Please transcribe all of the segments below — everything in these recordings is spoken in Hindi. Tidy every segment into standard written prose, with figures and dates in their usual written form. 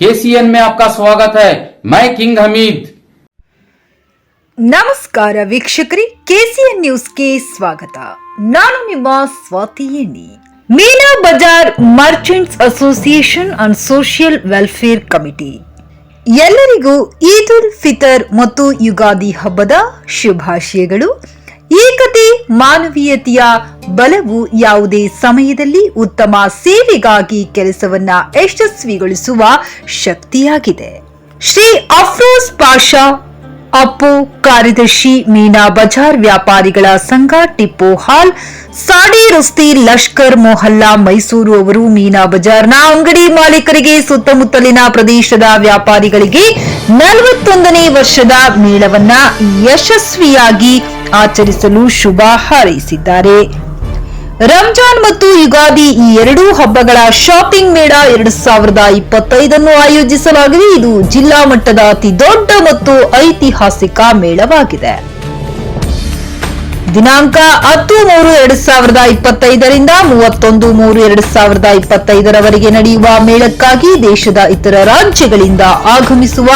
केसीएन में आपका स्वागत है। मैं किंग हमीद। ನಮಸ್ಕಾರ ವೀಕ್ಷಕರೇ, ಕೆಸಿಎನ್ ನ್ಯೂಸ್ಗೆ ಸ್ವಾಗತ. ನಾನು ನಿಮ್ಮ ಸ್ವಾತಿ ಎಣ್ಣಿ. Meena Bazaar merchants association and social welfare committee ಎಲ್ಲರಿಗೂ ಈದ್ ಉಲ್ ಫಿತರ್ ಮತ್ತು ಯುಗಾದಿ ಹಬ್ಬದ ಶುಭಾಶಯಗಳು. ಏಕತೆ, ಮಾನವೀಯತೆಯ ಬಲವು ಯಾವುದೇ ಸಮಯದಲ್ಲಿ ಉತ್ತಮ ಸೇವೆಗಾಗಿ ಕೆಲಸವನ್ನ ಯಶಸ್ವಿಗೊಳಿಸುವ ಶಕ್ತಿಯಾಗಿದೆ. ಶ್ರೀ ಅಫ್ರೋಜ್ ಪಾಷಾ ಅಪ್ಪು, ಕಾರ್ಯದರ್ಶಿ, ಮೀನಾ ಬಜಾರ್ ವ್ಯಾಪಾರಿಗಳ ಸಂಘ, ಟಿಪ್ಪು ಹಾಲ್, ಸಾಡಿ ರಸ್ತೆ, ಲಷ್ಕರ್ ಮೊಹಲ್ಲಾ, ಮೈಸೂರು ಅವರು ಮೀನಾ ಬಜಾರ್ನ ಅಂಗಡಿ ಮಾಲೀಕರಿಗೆ, ಸುತ್ತಮುತ್ತಲಿನ ಪ್ರದೇಶದ ವ್ಯಾಪಾರಿಗಳಿಗೆ 41ನೇ ವರ್ಷದ ಮೇಳವನ್ನ ಯಶಸ್ವಿಯಾಗಿ ಆಚರಿಸಲು ಶುಭ ಹಾರೈಸಿದ್ದಾರೆ. ರಂಜಾನ್ ಮತ್ತು ಯುಗಾದಿ ಈ ಎರಡೂ ಹಬ್ಬಗಳ ಶಾಪಿಂಗ್ ಮೇಳ 2025 ಆಯೋಜಿಸಲಾಗಿದೆ. ಇದು ಜಿಲ್ಲಾ ಮಟ್ಟದ ಅತಿ ದೊಡ್ಡ ಮತ್ತು ಐತಿಹಾಸಿಕ ಮೇಳವಾಗಿದೆ. ದಿನಾಂಕ 10/3/2025 ರಿಂದ 31/3/2025 ನಡೆಯುವ ಮೇಳಕ್ಕಾಗಿ ದೇಶದ ಇತರ ರಾಜ್ಯಗಳಿಂದ ಆಗಮಿಸುವ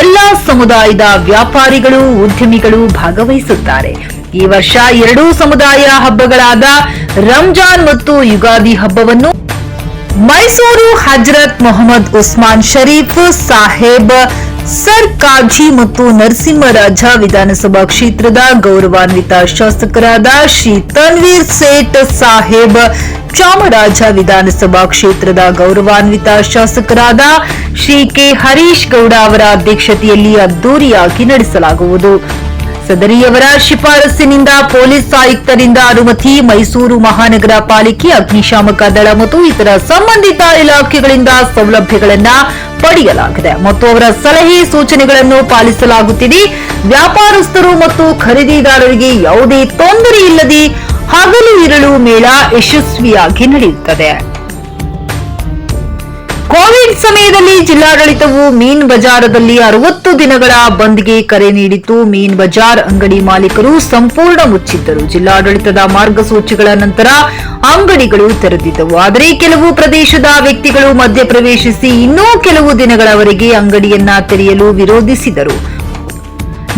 ಎಲ್ಲಾ ಸಮುದಾಯದ ವ್ಯಾಪಾರಿಗಳು, ಉದ್ಯಮಿಗಳು ಭಾಗವಹಿಸುತ್ತಾರೆ. ಈ ವರ್ಷ ಎರಡೂ ಸಮುದಾಯ ಹಬ್ಬಗಳಾದ ರಂಜಾನ್ ಮತ್ತು ಯುಗಾದಿ ಹಬ್ಬವನ್ನು ಮೈಸೂರು ಹಜರತ್ ಮೊಹಮ್ಮದ್ ಉಸ್ಮಾನ್ ಶರೀಫ್ ಸಾಹೇಬ್ ಸರ್ ಕಾಜಿ ಮತ್ತು ನರಸಿಂಹರಾಜ ವಿಧಾನಸಭಾ ಕ್ಷೇತ್ರದ ಗೌರವಾನ್ವಿತ ಶಾಸಕರಾದ ಶ್ರೀ ತನ್ವೀರ್ ಸೇಠ್ ಸಾಹೇಬ್, ಚಾಮರಾಜ ವಿಧಾನಸಭಾ ಕ್ಷೇತ್ರದ ಗೌರವಾನ್ವಿತ ಶಾಸಕರಾದ ಶ್ರೀ ಕೆ ಹರೀಶ್ ಗೌಡ ಅವರ ಅಧ್ಯಕ್ಷತೆಯಲ್ಲಿ ಅದ್ದೂರಿಯಾಗಿ ನಡೆಸಲಾಗುವುದು. ಸದರಿಯವರ ಶಿಫಾರಸ್ಸಿನಿಂದ ಪೊಲೀಸ್ ಆಯುಕ್ತರಿಂದ ಅನುಮತಿ, ಮೈಸೂರು ಮಹಾನಗರ ಪಾಲಿಕೆ, ಅಗ್ನಿಶಾಮಕ ದಳ ಮತ್ತು ಇತರ ಸಂಬಂಧಿತ ಇಲಾಖೆಗಳಿಂದ ಸೌಲಭ್ಯಗಳನ್ನು ಪಡೆಯಲಾಗಿದೆ ಮತ್ತು ಅವರ ಸಲಹೆ ಸೂಚನೆಗಳನ್ನು ಪಾಲಿಸಲಾಗುತ್ತಿದೆ. ವ್ಯಾಪಾರಸ್ಥರು ಮತ್ತು ಖರೀದಿದಾರರಿಗೆ ಯಾವುದೇ ತೊಂದರೆ ಇಲ್ಲದೆ ಹಗಲು ಇರಳು ಮೇಳ ಯಶಸ್ವಿಯಾಗಿ ನಡೆಯುತ್ತದೆ. ಕೋವಿಡ್ ಸಮಯದಲ್ಲಿ ಜಿಲ್ಲಾಡಳಿತವು ಮೀನ್ ಬಜಾರದಲ್ಲಿ 60 ದಿನಗಳ ಬಂದ್ಗೆ ಕರೆ ನೀಡಿತ್ತು. ಮೀನ್ ಬಜಾರ್ ಅಂಗಡಿ ಮಾಲೀಕರು ಸಂಪೂರ್ಣ ಮುಚ್ಚಿದ್ದರು. ಜಿಲ್ಲಾಡಳಿತದ ಮಾರ್ಗಸೂಚಿಗಳ ನಂತರ ಅಂಗಡಿಗಳು ತೆರೆದಿದ್ದವು. ಆದರೆ ಕೆಲವು ಪ್ರದೇಶದ ವ್ಯಕ್ತಿಗಳು ಮಧ್ಯಪ್ರವೇಶಿಸಿ ಇನ್ನೂ ಕೆಲವು ದಿನಗಳವರೆಗೆ ಅಂಗಡಿಯನ್ನ ತೆರೆಯಲು ವಿರೋಧಿಸಿದರು.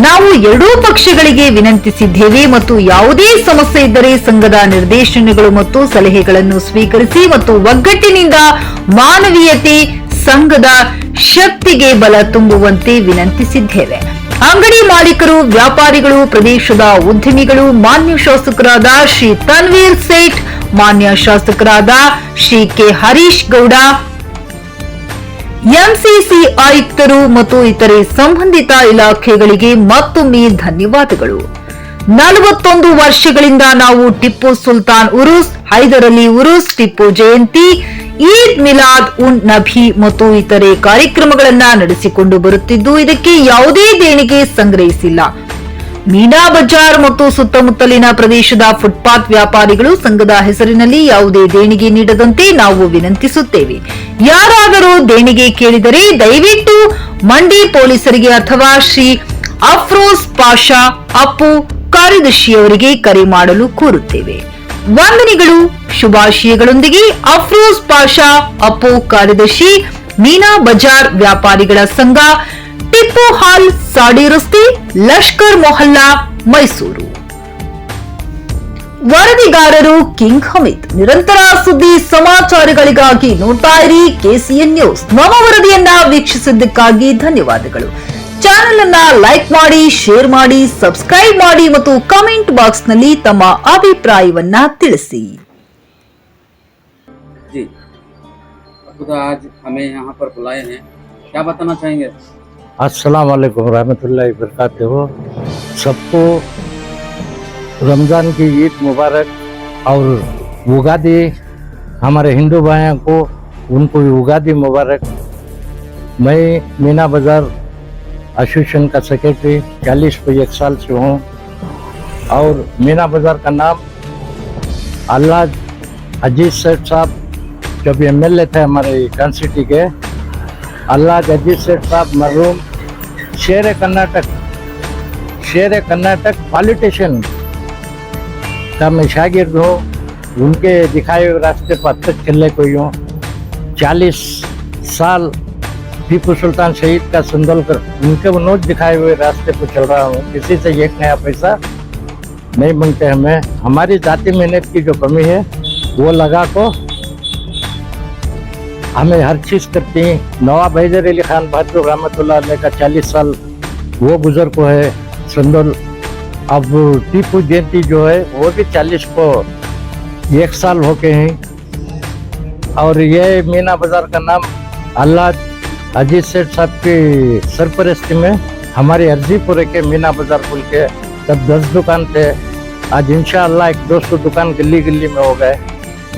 ನಾವು ಎರಡೂ ಪಕ್ಷಗಳಿಗೆ ವಿನಂತಿಸಿದ್ದೇವೆ ಮತ್ತು ಯಾವುದೇ ಸಮಸ್ಯೆ ಇದ್ದರೆ ಸಂಘದ ನಿರ್ದೇಶನಗಳು ಮತ್ತು ಸಲಹೆಗಳನ್ನು ಸ್ವೀಕರಿಸಿ ಮತ್ತು ಒಗ್ಗಟ್ಟಿನಿಂದ ಮಾನವೀಯತೆ, ಸಂಘದ ಶಕ್ತಿಗೆ ಬಲ ತುಂಬುವಂತೆ ವಿನಂತಿಸಿದ್ದೇವೆ. ಅಂಗಡಿ ಮಾಲೀಕರು, ವ್ಯಾಪಾರಿಗಳು, ಪ್ರದೇಶದ ಉದ್ಯಮಿಗಳು, ಮಾನ್ಯ ಶಾಸಕರಾದ ಶ್ರೀ ತನ್ವೀರ್ ಸೇಠ್, ಮಾನ್ಯ ಶಾಸಕರಾದ ಶ್ರೀ ಕೆ ಹರೀಶ್ ಗೌಡ, ಎಂಸಿಸಿ ಆಯುಕ್ತರು ಮತ್ತು ಇತರೆ ಸಂಬಂಧಿತ ಇಲಾಖೆಗಳಿಗೆ ಮತ್ತೊಮ್ಮೆ ಧನ್ಯವಾದಗಳು. 41 ವರ್ಷಗಳಿಂದ ನಾವು ಟಿಪ್ಪು ಸುಲ್ತಾನ್ ಉರುಸ್, ಹೈದರ್ ಅಲಿ ಉರುಸ್, ಟಿಪ್ಪು ಜಯಂತಿ, ಈದ್ ಮಿಲಾದ್ ಉನ್ ನಬಿ ಮತ್ತು ಇತರೆ ಕಾರ್ಯಕ್ರಮಗಳನ್ನು ನಡೆಸಿಕೊಂಡು ಬರುತ್ತಿದ್ದು ಇದಕ್ಕೆ ಯಾವುದೇ ದೇಣಿಗೆ ಸಂಗ್ರಹಿಸಿಲ್ಲ. ಮೀನಾ ಬಜಾರ್ ಮತ್ತು ಸುತ್ತಮುತ್ತಲಿನ ಪ್ರದೇಶದ ಫುಟ್ಪಾತ್ ವ್ಯಾಪಾರಿಗಳು ಸಂಘದ ಹೆಸರಿನಲ್ಲಿ ಯಾವುದೇ ದೇಣಿಗೆ ನೀಡದಂತೆ ನಾವು ವಿನಂತಿಸುತ್ತೇವೆ. ಯಾರಾದರೂ ದೇಣಿಗೆ ಕೇಳಿದರೆ ದಯವಿಟ್ಟು ಮಂಡಿ ಪೊಲೀಸರಿಗೆ ಅಥವಾ ಶ್ರೀ ಅಫ್ರೋಜ್ ಪಾಷಾ ಅಪ್ಪು, ಕಾರ್ಯದರ್ಶಿಯವರಿಗೆ ಕರೆ ಮಾಡಲು ಕೋರುತ್ತೇವೆ. ವಂದನೆಗಳು, ಶುಭಾಶಯಗಳೊಂದಿಗೆ ಅಫ್ರೋಜ್ ಪಾಷಾ ಅಪ್ಪು, ಕಾರ್ಯದರ್ಶಿ, ಮೀನಾ ಬಜಾರ್ ವ್ಯಾಪಾರಿಗಳ ಸಂಘ, ಟಿಪ್ಪು ಹಾಲ್, ಸಾಡಿ ರಸ್ತೆ, ಲಷ್ಕರ್ ಮೊಹಲ್ಲಾ, ಮೈಸೂರು. ವರದಿಗಾರರು ಕಿಂಗ್ ಹಮೀದ್. ನಿರಂತರ ಸುದ್ದಿ ಸಮಾಚಾರಗಳಿಗಾಗಿ ನೋಡ್ತಾ ಇರಿ ಕೆಸಿಎನ್ ನ್ಯೂಸ್. ನಮ್ಮ ವರದಿಯನ್ನ ವೀಕ್ಷಿಸಿದ್ದಕ್ಕಾಗಿ ಧನ್ಯವಾದಗಳು. ಚಾನೆಲ್ ಅನ್ನ ಲೈಕ್ ಮಾಡಿ, ಶೇರ್ ಮಾಡಿ, ಸಬ್ಸ್ಕ್ರೈಬ್ ಮಾಡಿ ಮತ್ತು ಕಮೆಂಟ್ ಬಾಕ್ಸ್ ನಲ್ಲಿ ತಮ್ಮ ಅಭಿಪ್ರಾಯವನ್ನ ತಿಳಿಸಿ. जी, खुदा आज हमें यहाँ पर बुलाए हैं, क्या बताना चाहेंगे? अस्सलाम वालेकुम रहमतुल्लाहि बरकातहू। सबको रमज़ान की ईद मुबारक और उगादी, हमारे हिंदू भाइयों को उनको भी उगादी मुबारक। मैं मीना बाज़ार एसोसिएशन का सेक्रेटरी 41 साल से हूँ और मीना बाज़ार का नाम अल्लाह अजीज सेठ साहब जब MLA थे हमारे कॉन्स्टिट्यूंसी के, अल्लाह अजीज सेठ साहब मरहूम शेर कर्नाटक पॉलिटिशियन का मैं शागिर्द हूँ। उनके दिखाए हुए रास्ते पर अब तक चलने को यूँ 40 साल टीपू सुल्तान शहीद का सिंबल कर उनके वो नोट दिखाए हुए रास्ते पर चल रहा हूँ। किसी से एक नया पैसा नहीं मांगते हमें। हमारी जाति मेहनत की जो कमी है वो लगा को हमें हर चीज करती हैं। नवाब हैदर अली खान बहादुर रहमतुल्लाह अलैह का 40 साल वो गुजर को है संदोल। अब टीपू जयंती जो है वो भी 40 को 1 साल हो गए हैं। और ये मीना बाजार का नाम अल्लाह अजीत सेठ साहब की सरपरस्ती में हमारे अर्जीपुर के मीना बाजार खुल के तब 10 दुकान थे। आज इंशाअल्लाह 100-200 दुकान गली गली में हो गए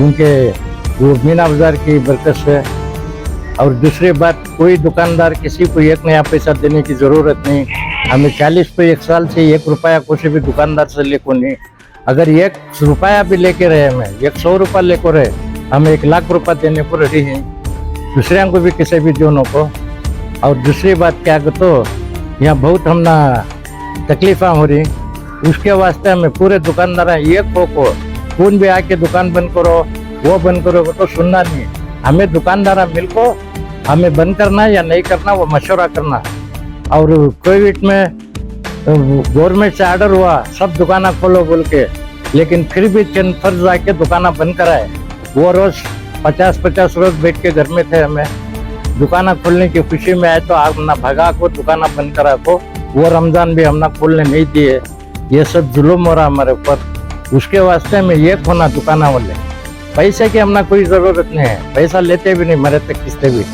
उनके वो मीना बाजार की बरकत से। और दूसरी बात, कोई दुकानदार किसी को एक नया पैसा देने की जरूरत नहीं। हमें 40 पे 1 साल से 1 रुपया किसी भी दुकानदार से लेको नहीं। अगर 1 रुपया भी लेके रहे हमें 100 रुपया लेको रहे हमें 1 लाख रुपया देने को रेडी हैं दूसरे को भी किसी भी जोनों को। और दूसरी बात क्या तो यहाँ बहुत हमना तकलीफा हो रही, उसके वास्ते हमें पूरे दुकानदार एक को कौन भी आके दुकान बंद करो वो बंद करो वो तो सुनना नहीं। हमें दुकानदार मिलको हमें बंद करना या नहीं करना वो मशवरा करना। और कोविड में गवर्नमेंट से ऑर्डर हुआ सब दुकाना खोलो बोल के, लेकिन फिर भी चंद फर्ज आके दुकाना बंद कराए। वो रोज 50-50 रोज बैठ के घर में थे। हमें दुकाना खोलने की खुशी में आए तो हमने भगा को दुकाना बंद करा को वो रमजान भी हमने खोलने नहीं दिए। ये सब जुल्म हो रहा हमारे ऊपर। उसके वास्ते में ये खोना दुकाना वाले पैसे की हमने कोई जरूरत नहीं है, पैसा लेते भी नहीं मरे तक किससे भी।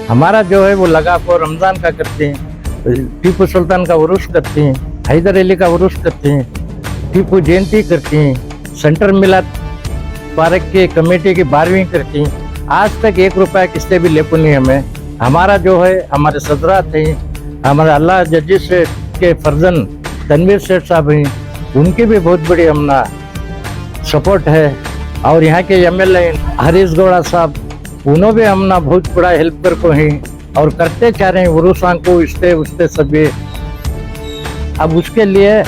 हमारा जो है वो लगा को रमजान का करते हैं, टीपू सुल्तान का उर्स करते हैं, हैदर अली का उर्स करते हैं, टीपू जयंती करती हैं, सेंटर मिलाद पार्क की कमेटी की 12वीं करती हैं। आज तक 1 रुपया किससे भी लेको नहीं हमें। हमारा जो है हमारे सदरा थे, हमारे अल्लाह जजी सेठ के फर्जन तनवीर सेठ साहब हैं, उनकी भी बहुत बड़ी हमना सपोर्ट है। और यहाँ के MLA हरीश गौड़ा साहब उन्होंने भी हमना बहुत बड़ा हेल्प कर को हैं और करते चाह रहे हैं उरुसान को इससे उससे सभी। अब उसके लिए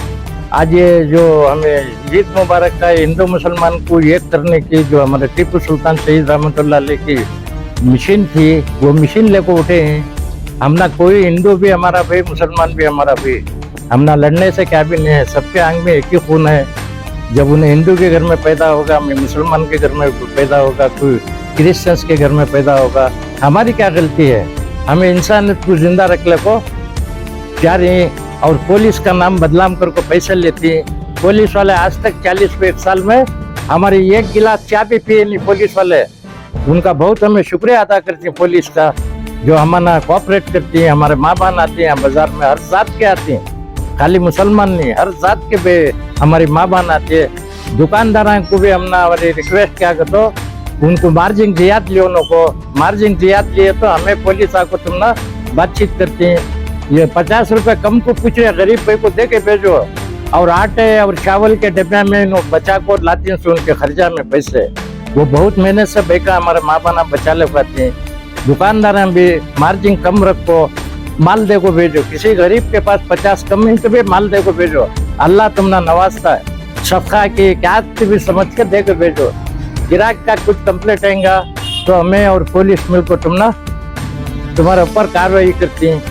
आज ये जो हमें ईद मुबारक का हिंदू मुसलमान को एक करने की जो हमारे टीपू सुल्तान शहीद रहमतुल्लाह अलैह की मिशन थी वो मिशन लेकर उठे हैं। हमना कोई हिंदू भी हमारा भाई मुसलमान भी हमारा भाई, हमना लड़ने से क्या भी नहीं है, सबके आंग में एक ही खून है। जब उन्हें हिंदू के घर में पैदा होगा, मैं मुसलमान के घर में पैदा होगा, कोई क्रिश्चियंस के घर में पैदा होगा, हमारी क्या गलती है। हमें इंसानियत को जिंदा रखने को जा रही है। और पुलिस का नाम बदनाम करके पैसे लेती है। पुलिस वाले आज तक 40 पे 1 साल में हमारे 1 गिलास चाय भी पिए नहीं पुलिस वाले। उनका बहुत हमें शुक्रिया अदा करती है पुलिस का जो हमारा कोऑपरेट करती है। हमारे माँ बहन आते हैं बाजार में, हर जात के आते हैं, खाली मुसलमान नहीं, हर जात के भी हमारी माँ बहन आती है। दुकानदारों को भी हमने हमारी रिक्वेस्ट क्या कर दो उनको मार्जिन जियात लियो को, मार्जिन जियात लिए तो हमें पुलिस आको तुम ना बातचीत करती है। ये 50 रुपए कम को पूछ रहे गरीब भाई को दे के भेजो। और आटे और चावल के डिब्बे में बचा को लाती हैं उनके खर्चा में पैसे, वो बहुत मेहनत से बेका हमारे माँ बहना बचा ले पाती हैं। दुकानदार भी मार्जिन कम रखो, माल दे को भेजो। किसी गरीब के पास 50 कम है तो भी माल दे को भेजो। अल्लाह तुमने नवाजता है, सफा की क्या भी समझ कर दे के भेजो। गिराक का कुछ कंप्लेंट आएगा तो हमें और पुलिस मिलकर तुम्हारे ऊपर कार्रवाई करती है।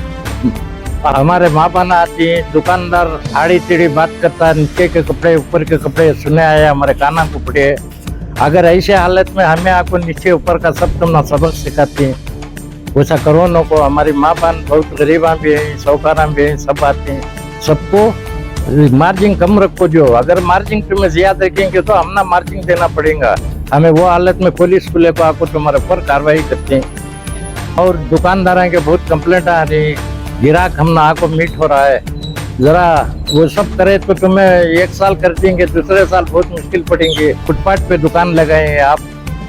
हमारे माँ बहना आती है, दुकानदार आड़ी टेढ़ी बात करता है, नीचे के कपड़े ऊपर के कपड़े सुने आए हमारे काना को पड़े। अगर ऐसे हालत में हमें आपको नीचे ऊपर का सब तुम सबक सिखाती हैं, वैसा करो न को। हमारी माँ बहन बहुत गरीबा भी है, सौकारा भी है, सब आते हैं। सबको मार्जिन कम रखो। जो अगर मार्जिन तुम्हें ज्यादा रखेंगे तो हमना मार्जिन देना पड़ेगा हमें। वो हालत में पुलिस को लेकर आपको तुम्हारे ऊपर कार्रवाई करते हैं। और दुकानदारों के बहुत कंप्लेंट आ रही, गिराक हमने आको मीट हो रहा है। जरा वो सब करे तो तुम्हें 1 साल कर देंगे, दूसरे साल बहुत मुश्किल पड़ेंगे। फुटपाथ पे दुकान लगाए हैं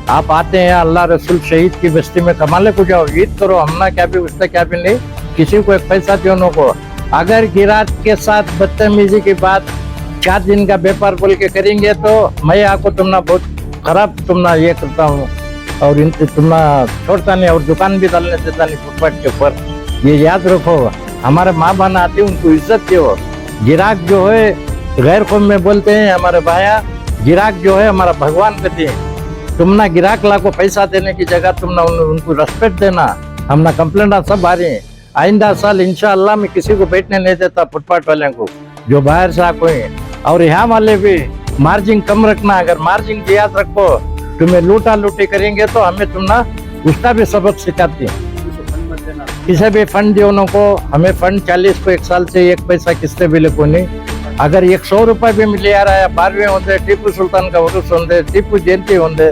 आप आते हैं अल्लाह रसूल शहीद की बस्ती में कमाले को जाओ, ईद करो, हमना क्या भी उससे क्या भी नहीं, किसी को एक पैसा दोनों को। अगर गिराक के साथ बदतमीजी की बात 4 दिन का व्यापार बोल के करेंगे तो मैं आपको तुमना बहुत खराब तुमना ये करता हूँ और इनसे तुमना छोड़ता नहीं और दुकान भी डालने देता नहीं फुटपाथ के ऊपर। ये याद रखो, हमारे माँ बहन आती है उनको इज्जत दो। गिराक जो है गैर कौम में बोलते हैं हमारे भाया, गिराक जो है हमारा भगवान कहते हैं। तुम ना गिराक ला को पैसा देने की जगह तुम ना उनको रेस्पेक्ट देना। हमने कंप्लेंट सब आ रही है। आइंदा साल इंशाअल्लाह मैं किसी को बैठने नहीं देता फुटपाथ वाले को, जो बाहर से कोई। और यहाँ वाले भी मार्जिन कम रखना, अगर मार्जिन याद रखो, तुम्हें लूटा लूटी करेंगे तो हमें तुम ना उसका भी सबक सिखाती है। किसी भी फंड दियो को, हमें फंड 40 को 1 साल से 1 पैसा किससे भी को नहीं। अगर 100 रुपये भी मिले आ रहा है, 12वें होंगे, टीपू सुल्तान का उर्स होंगे, टीपू जयंती होंगे,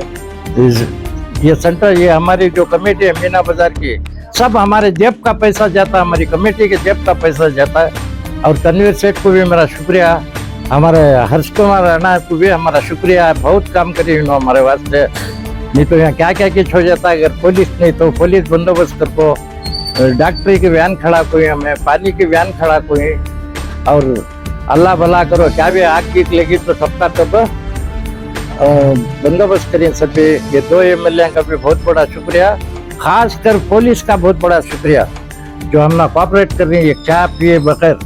ये सेंटर, ये हमारी जो कमेटी है मीना बाजार की, सब हमारे जेब का पैसा जाता है, हमारी कमेटी के जेब का पैसा जाता है। और तनवीर सेठ को भी मेरा शुक्रिया, हमारे हर्ष कुमार राणा को भी हमारा शुक्रिया, बहुत काम करी इन्होंने हमारे वास्ते। नहीं तो यहाँ क्या क्या कुछ हो जाता है। अगर पुलिस नहीं तो पुलिस बंदोबस्त कर को, डॉक्टरी की वैन खड़ा कोई, हमें पानी की वैन खड़ा कोई, और अल्लाह भला करो क्या भी आग कीक लगी तो सबका तब बंदोबस्त करें सभी। ये 2 MLA का भी बहुत बड़ा शुक्रिया, खासकर पुलिस का बहुत बड़ा शुक्रिया जो हमने कोऑपरेट कर रही है। चाय पिए बगैर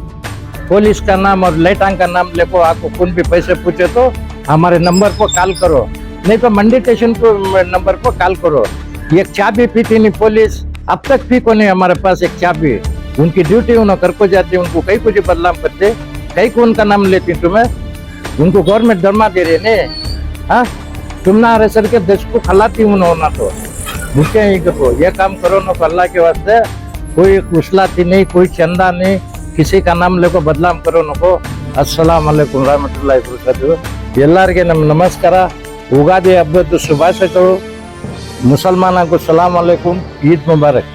पुलिस का नाम और लाइटांग का नाम लेको, आपको कौन भी पैसे पूछे तो हमारे नंबर पर कॉल करो, नहीं तो मंडी स्टेशन को नंबर पर कॉल करो। एक चाय भी पीती नहीं पुलिस, अब तक भी को नहीं हमारे पास एक चाय भी। उनकी ड्यूटी उन्होंने कर को जाती, उनको कई कुछ बदलाव करते, कई को उनका नाम लेती तुम्हें, उनको गवर्नमेंट दरमा दे रहे ने। हाँ, तुम ना रह सर के देश को खिलाती उन्होंने तो भूखे ही करो, ये काम करो ना अल्लाह के वास्ते। कोई उछलाती नहीं, कोई चंदा नहीं, किसी का नाम लेको बदलाम करो नको। अस्सलाम वालेकुम रहमतुल्लाहि व बरकातुहू। ಎಲ್ಲರಿಗೆ ನಮ್ಮ ನಮಸ್ಕಾರ, ಉಗಾದಿ ಹಬ್ಬದ ಶುಭಾಶಯಗಳು, ಮುಸಲ್ಮಾನರಿಗೂ ಸಲಾಂ ಅಲೈಕುಂ, ಈದ್ ಮುಬಾರಕ್।